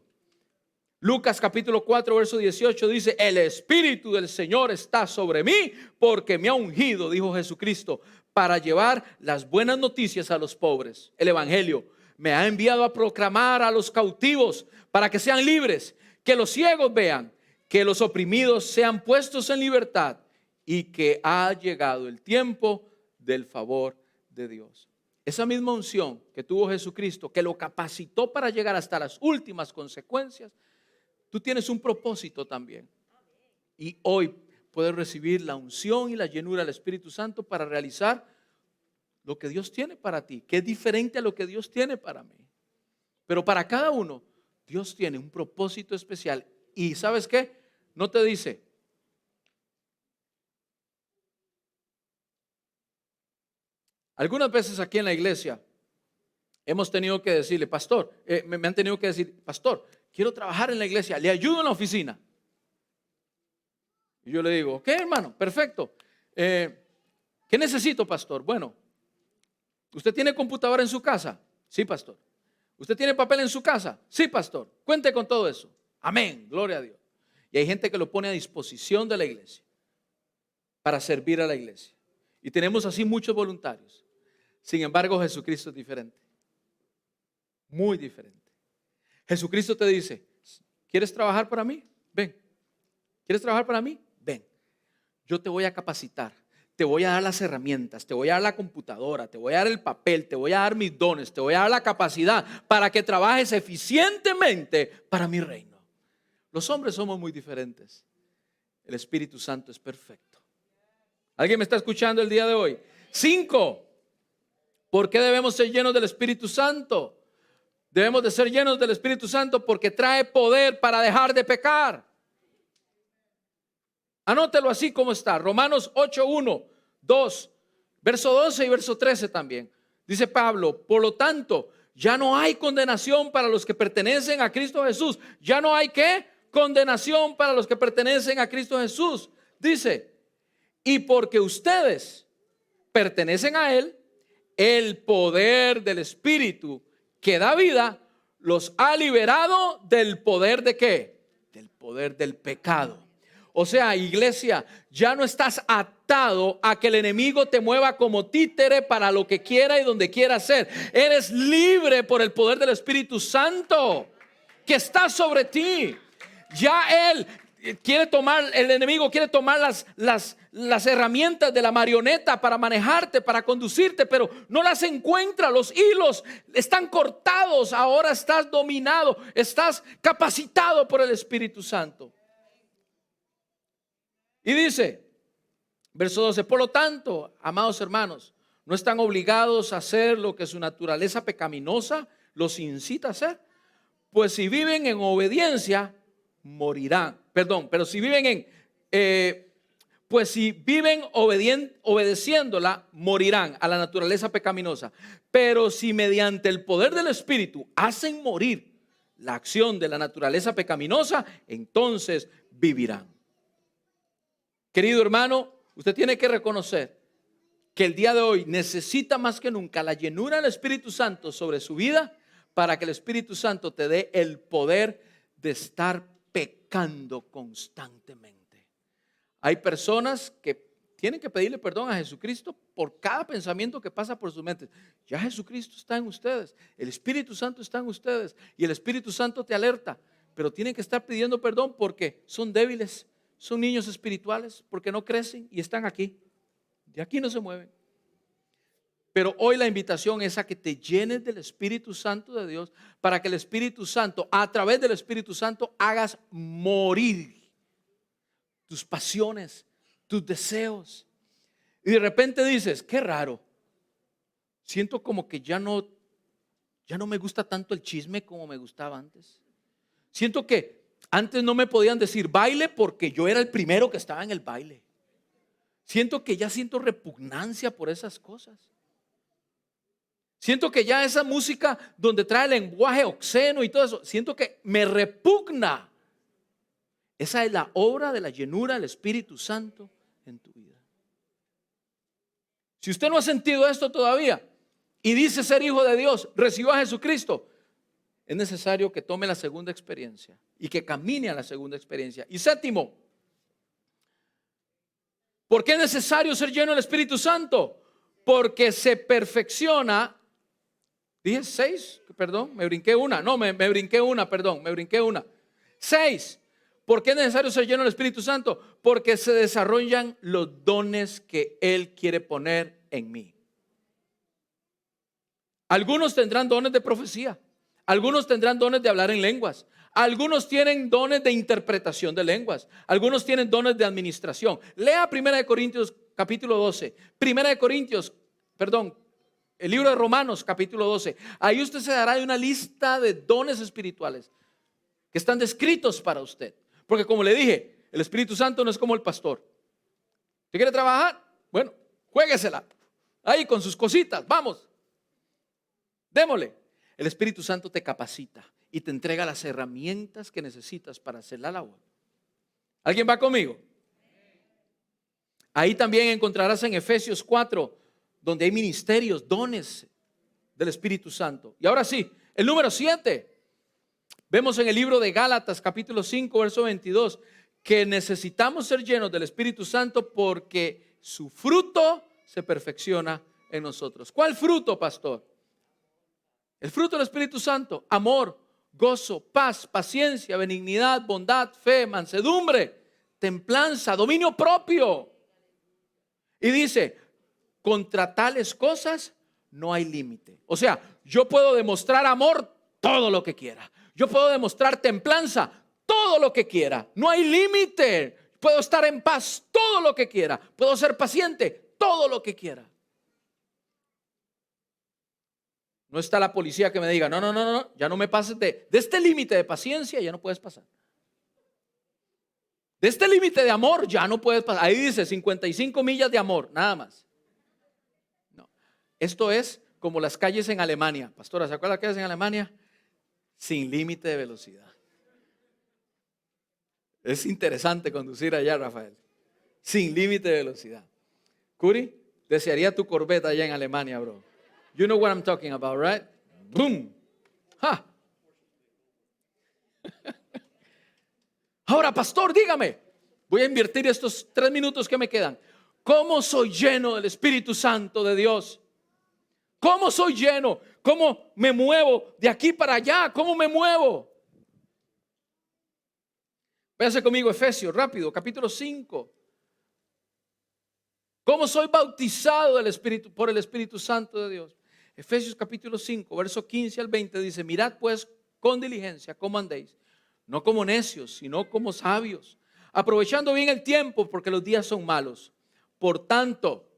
A: Lucas capítulo 4 verso 18 dice, el Espíritu del Señor está sobre mí porque me ha ungido, dijo Jesucristo, para llevar las buenas noticias a los pobres. El Evangelio me ha enviado a proclamar a los cautivos para que sean libres, que los ciegos vean, que los oprimidos sean puestos en libertad y que ha llegado el tiempo del favor de Dios. Esa misma unción que tuvo Jesucristo, que lo capacitó para llegar hasta las últimas consecuencias, tú tienes un propósito también. Y hoy, puedes recibir la unción y la llenura del Espíritu Santo para realizar lo que Dios tiene para ti, que es diferente a lo que Dios tiene para mí. Pero para cada uno, Dios tiene un propósito especial. Y ¿sabes qué? No te dice: algunas veces aquí en la iglesia hemos tenido que decirle, pastor, me han tenido que decir, pastor, quiero trabajar en la iglesia, le ayudo en la oficina. Y yo le digo, ok, hermano, perfecto. ¿Qué necesito, pastor? Bueno, ¿usted tiene computadora en su casa? Sí, pastor. ¿Usted tiene papel en su casa? Sí, pastor. Cuente con todo eso. Amén, gloria a Dios. Y hay gente que lo pone a disposición de la iglesia para servir a la iglesia. Y tenemos así muchos voluntarios. Sin embargo, Jesucristo es diferente. Muy diferente. Jesucristo te dice, ¿quieres trabajar para mí? Ven. ¿Quieres trabajar para mí? Ven. Yo te voy a capacitar. Te voy a dar las herramientas, te voy a dar la computadora, te voy a dar el papel, te voy a dar mis dones, te voy a dar la capacidad para que trabajes eficientemente para mi reino. Los hombres somos muy diferentes. El Espíritu Santo es perfecto. ¿Alguien me está escuchando el día de hoy? 5. ¿Por qué debemos ser llenos del Espíritu Santo? Debemos de ser llenos del Espíritu Santo porque trae poder para dejar de pecar. Anótelo así como está. Romanos 8:1, 2, verso 12 y verso 13 también. Dice Pablo, por lo tanto, ya no hay condenación para los que pertenecen a Cristo Jesús. Ya no hay ¿qué? Condenación para los que pertenecen a Cristo Jesús. Dice, y porque ustedes pertenecen a Él, el poder del Espíritu que da vida los ha liberado del poder ¿de qué? Del poder del pecado. O sea, iglesia, ya no estás atado a que el enemigo te mueva como títere para lo que quiera y donde quiera hacer. Eres libre por el poder del Espíritu Santo que está sobre ti. Ya él quiere tomar, el enemigo quiere tomar las herramientas de la marioneta para manejarte, para conducirte, pero no las encuentra. Los hilos están cortados. Ahora estás dominado, estás capacitado por el Espíritu Santo. Y dice, verso 12, por lo tanto, amados hermanos, no están obligados a hacer lo que su naturaleza pecaminosa los incita a hacer, pues si viven en obediencia, morirán. Pero si viven obedeciéndola, morirán a la naturaleza pecaminosa. Pero si mediante el poder del Espíritu hacen morir la acción de la naturaleza pecaminosa, entonces vivirán. Querido hermano, usted tiene que reconocer que el día de hoy necesita más que nunca la llenura del Espíritu Santo sobre su vida para que el Espíritu Santo te dé el poder de estar pecando constantemente. Hay personas que tienen que pedirle perdón a Jesucristo por cada pensamiento que pasa por su mente. Ya Jesucristo está en ustedes, el Espíritu Santo está en ustedes y el Espíritu Santo te alerta, pero tienen que estar pidiendo perdón porque son débiles. Son niños espirituales porque no crecen y están aquí. De aquí no se mueven. Pero hoy la invitación es a que te llenes del Espíritu Santo de Dios para que el Espíritu Santo, a través del Espíritu Santo, hagas morir tus pasiones, tus deseos. Y de repente dices, qué raro. Siento como que ya no me gusta tanto el chisme como me gustaba antes. Siento que antes no me podían decir baile porque yo era el primero que estaba en el baile. Siento que ya siento repugnancia por esas cosas. Siento que ya esa música donde trae lenguaje obsceno y todo eso, siento que me repugna. Esa es la obra de la llenura del Espíritu Santo en tu vida. Si usted no ha sentido esto todavía y dice ser hijo de Dios, recibió a Jesucristo, es necesario que tome la segunda experiencia y que camine a la segunda experiencia. Y séptimo, ¿por qué es necesario ser lleno del Espíritu Santo? Porque se perfecciona. Dije 6, perdón, me brinqué una. No, me brinqué una, perdón, me brinqué una. 6, ¿por qué es necesario ser lleno del Espíritu Santo? Porque se desarrollan los dones que Él quiere poner en mí. Algunos tendrán dones de profecía. Algunos tendrán dones de hablar en lenguas. Algunos tienen dones de interpretación de lenguas. Algunos tienen dones de administración. Lea 1 Corintios capítulo 12. El libro de Romanos capítulo 12. Ahí usted se dará de una lista de dones espirituales que están descritos para usted. Porque como le dije, el Espíritu Santo no es como el pastor. ¿Usted quiere trabajar? Bueno, juéguesela. Ahí con sus cositas, vamos. Démosle. El Espíritu Santo te capacita y te entrega las herramientas que necesitas para hacer la labor. ¿Alguien va conmigo? Ahí también encontrarás en Efesios 4, donde hay ministerios, dones del Espíritu Santo. Y ahora sí, el número 7. Vemos en el libro de Gálatas capítulo 5, verso 22, que necesitamos ser llenos del Espíritu Santo porque su fruto se perfecciona en nosotros. ¿Cuál fruto, pastor? El fruto del Espíritu Santo: amor, gozo, paz, paciencia, benignidad, bondad, fe, mansedumbre, templanza, dominio propio. Y dice, contra tales cosas no hay límite. O sea, yo puedo demostrar amor todo lo que quiera. Yo puedo demostrar templanza todo lo que quiera. No hay límite. Puedo estar en paz todo lo que quiera. Puedo ser paciente todo lo que quiera. No está la policía que me diga, no, ya no me pases de este límite de paciencia, ya no puedes pasar. De este límite de amor ya no puedes pasar. Ahí dice 55 millas de amor, nada más. No. Esto es como las calles en Alemania. Pastora, ¿se acuerda las calles en Alemania? Sin límite de velocidad. Es interesante conducir allá, Rafael. Sin límite de velocidad. Curi, desearía tu Corvette allá en Alemania, bro. You know what I'm talking about, right? Boom. Ha. Ahora, pastor, dígame. Voy a invertir estos 3 minutos que me quedan. ¿Cómo soy lleno del Espíritu Santo de Dios? ¿Cómo soy lleno? ¿Cómo me muevo de aquí para allá? ¿Cómo me muevo? Váyase conmigo, Efesios, rápido, capítulo 5. ¿Cómo soy bautizado por el Espíritu Santo de Dios? Efesios capítulo 5, verso 15 al 20 dice, mirad pues con diligencia cómo andéis, no como necios, sino como sabios, aprovechando bien el tiempo, porque los días son malos. Por tanto,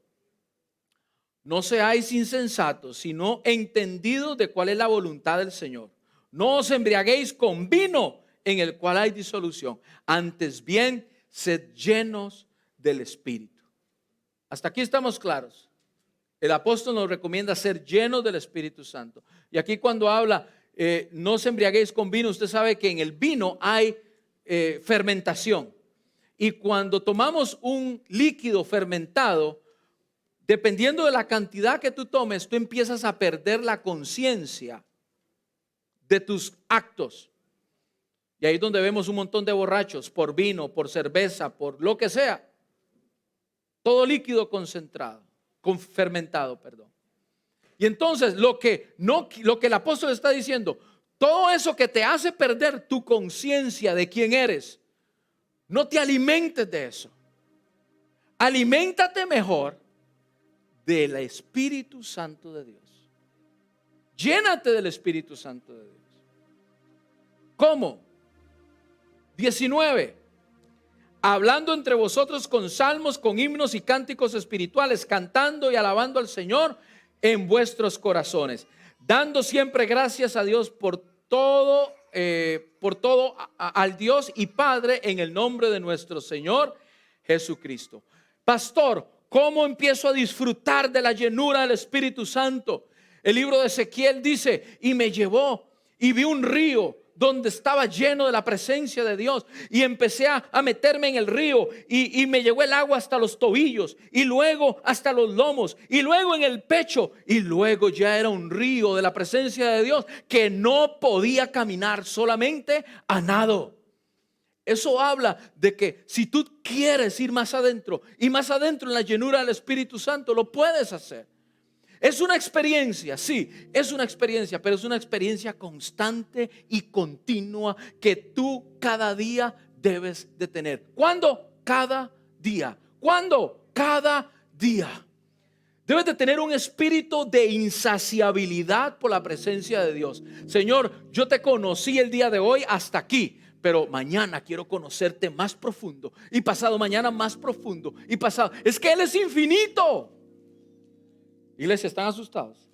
A: no seáis insensatos, sino entendidos de cuál es la voluntad del Señor. No os embriaguéis con vino, en el cual hay disolución. Antes bien, sed llenos del Espíritu. Hasta aquí estamos claros. El apóstol nos recomienda ser llenos del Espíritu Santo. Y aquí cuando habla, no os embriaguéis con vino, usted sabe que en el vino hay fermentación. Y cuando tomamos un líquido fermentado, dependiendo de la cantidad que tú tomes, tú empiezas a perder la conciencia de tus actos. Y ahí es donde vemos un montón de borrachos por vino, por cerveza, por lo que sea. Todo líquido concentrado, fermentado, perdón. Y entonces lo que el apóstol está diciendo, todo eso que te hace perder tu conciencia de quién eres, no te alimentes de eso. Aliméntate mejor del Espíritu Santo de Dios. Llénate del Espíritu Santo de Dios. ¿Cómo? 19. Hablando entre vosotros con salmos, con himnos y cánticos espirituales, cantando y alabando al Señor en vuestros corazones, dando siempre gracias a Dios por todo al Dios y Padre en el nombre de nuestro Señor Jesucristo. Pastor, ¿cómo empiezo a disfrutar de la llenura del Espíritu Santo? El libro de Ezequiel dice, y me llevó y vi un río donde estaba lleno de la presencia de Dios, y empecé a meterme en el río y me llegó el agua hasta los tobillos, y luego hasta los lomos, y luego en el pecho, y luego ya era un río de la presencia de Dios que no podía caminar, solamente a nado. Eso habla de que si tú quieres ir más adentro y más adentro en la llenura del Espíritu Santo, lo puedes hacer. Es una experiencia, sí, es una experiencia, pero es una experiencia constante y continua que tú cada día debes de tener. ¿Cuándo? Cada día. ¿Cuándo? Cada día. Debes de tener un espíritu de insaciabilidad por la presencia de Dios. Señor, yo te conocí el día de hoy hasta aquí, pero mañana quiero conocerte más profundo, y pasado mañana más profundo, y pasado. Es que Él es infinito. Iglesia, ¿están asustados?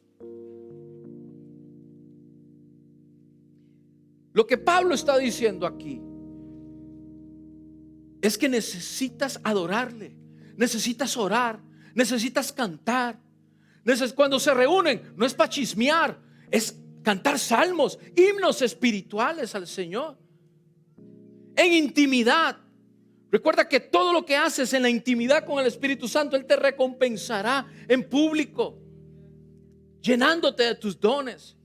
A: Lo que Pablo está diciendo aquí es que necesitas adorarle, necesitas orar, necesitas cantar. Cuando se reúnen, no es para chismear, es cantar salmos, himnos espirituales al Señor. En intimidad. Recuerda que todo lo que haces en la intimidad con el Espíritu Santo, Él te recompensará en público, llenándote de tus dones.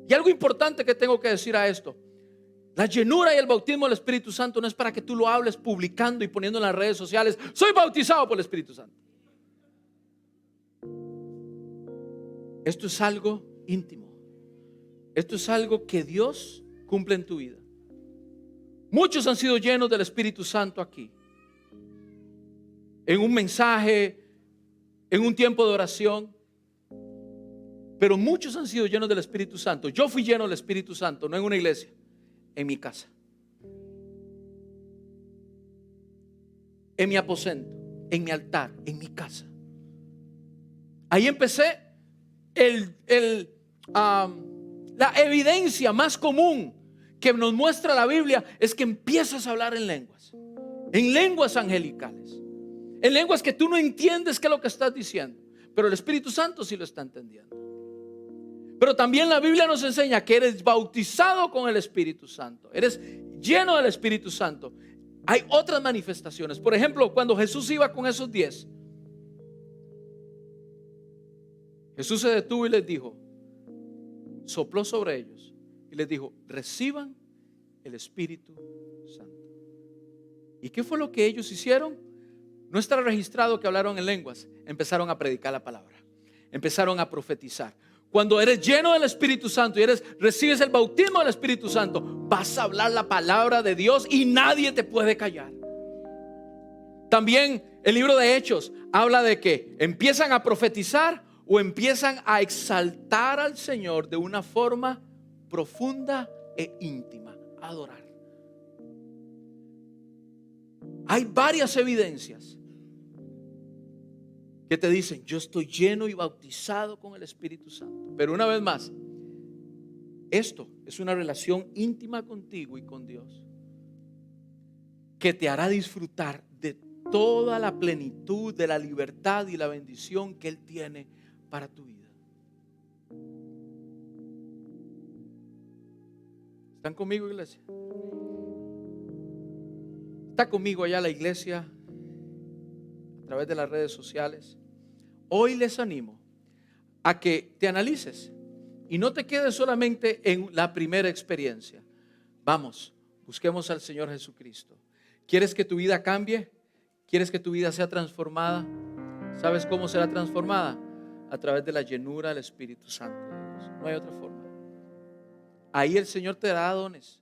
A: Y algo importante que tengo que decir a esto: la llenura y el bautismo del Espíritu Santo no es para que tú lo hables publicando y poniendo en las redes sociales: soy bautizado por el Espíritu Santo. Esto es algo íntimo. Esto es algo que Dios cumple en tu vida. Muchos han sido llenos del Espíritu Santo aquí, en un mensaje, en un tiempo de oración. Pero muchos han sido llenos del Espíritu Santo. Yo fui lleno del Espíritu Santo, no en una iglesia, en mi casa, en mi aposento, en mi altar, en mi casa. Ahí empecé. La evidencia más común que nos muestra la Biblia es que empiezas a hablar en lenguas angelicales, en lenguas que tú no entiendes qué es lo que estás diciendo, pero el Espíritu Santo sí lo está entendiendo. Pero también la Biblia nos enseña que eres bautizado con el Espíritu Santo, eres lleno del Espíritu Santo. Hay otras manifestaciones. Por ejemplo, cuando Jesús iba con esos 10, Jesús se detuvo y les dijo, sopló sobre ellos y les dijo: reciban el Espíritu Santo. ¿Y qué fue lo que ellos hicieron? No está registrado que hablaron en lenguas. Empezaron a predicar la palabra, empezaron a profetizar. Cuando eres lleno del Espíritu Santo y recibes el bautismo del Espíritu Santo, vas a hablar la palabra de Dios y nadie te puede callar. También el libro de Hechos habla de que empiezan a profetizar o empiezan a exaltar al Señor de una forma profunda e íntima, a adorar. Hay varias evidencias que te dicen: yo estoy lleno y bautizado con el Espíritu Santo. Pero una vez más, esto es una relación íntima contigo y con Dios, que te hará disfrutar de toda la plenitud de la libertad y la bendición que Él tiene para tu vida. ¿Están conmigo, iglesia? ¿Está conmigo allá la iglesia a través de las redes sociales? Hoy les animo a que te analices y no te quedes solamente en la primera experiencia. Vamos, busquemos al Señor Jesucristo. ¿Quieres que tu vida cambie? ¿Quieres que tu vida sea transformada? ¿Sabes cómo será transformada? A través de la llenura del Espíritu Santo de Dios. No hay otra forma. Ahí el Señor te dará dones.